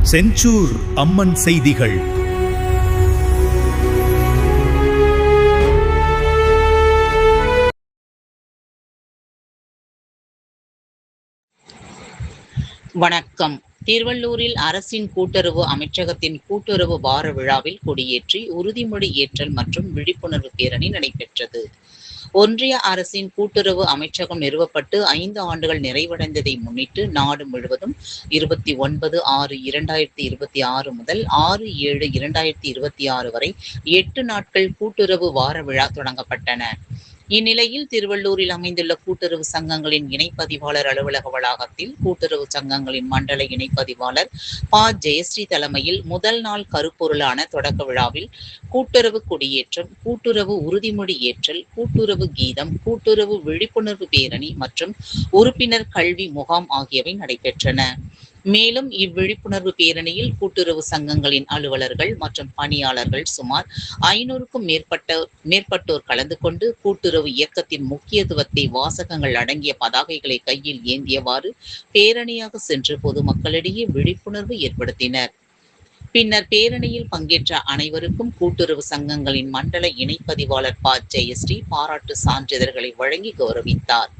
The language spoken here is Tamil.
செஞ்சூர் அம்மன் செய்திகள். வணக்கம். திருவள்ளூரில் அரசின் கூட்டுறவு அமைச்சகத்தின் கூட்டுறவு வார விழாவில் கொடியேற்றி உறுதிமொழி ஏற்றல் மற்றும் விழிப்புணர்வு பேரணி நடைபெற்றது. ஒன்றிய அரசின் கூட்டுறவு அமைச்சகம் நிறுவப்பட்டு 5 ஆண்டுகள் நிறைவடைந்ததை முன்னிட்டு நாடு முழுவதும் 29/6/2026 முதல் 6/7/2026 வரை 8 நாட்கள் கூட்டுறவு வார விழா தொடங்கப்பட்டன. இந்நிலையில் திருவள்ளூரில் அமைந்துள்ள கூட்டுறவு சங்கங்களின் இணைப்பதிவாளர் அலுவலக வளாகத்தில் கூட்டுறவு சங்கங்களின் மண்டல இணைப்பதிவாளர் ப. ஜெயஸ்ரீ தலைமையில் முதல் நாள் கருப்பொருளான தொடக்க விழாவில் கூட்டுறவு கொடியேற்றம், கூட்டுறவு உறுதிமொழி ஏற்றல், கூட்டுறவு கீதம், கூட்டுறவு விழிப்புணர்வு பேரணி மற்றும் உறுப்பினர் கல்வி முகாம் ஆகியவை நடைபெற்றன. மேலும் இவ்விழிப்புணர்வு பேரணியில் கூட்டுறவு சங்கங்களின் அலுவலர்கள் மற்றும் பணியாளர்கள் சுமார் 500க்கும் மேற்பட்டோர் கலந்து கொண்டு கூட்டுறவு இயக்கத்தின் முக்கியத்துவத்தை வாசகங்கள் அடங்கிய பதாகைகளை கையில் ஏந்தியவாறு பேரணியாக சென்று பொதுமக்களிடையே விழிப்புணர்வு ஏற்படுத்தினர். பின்னர் பேரணியில் பங்கேற்ற அனைவருக்கும் கூட்டுறவு சங்கங்களின் மண்டல இணைப்பதிவாளர் ப. ஜெயஸ்ரீ பாராட்டு சான்றிதழ்களை வழங்கி கௌரவித்தார்.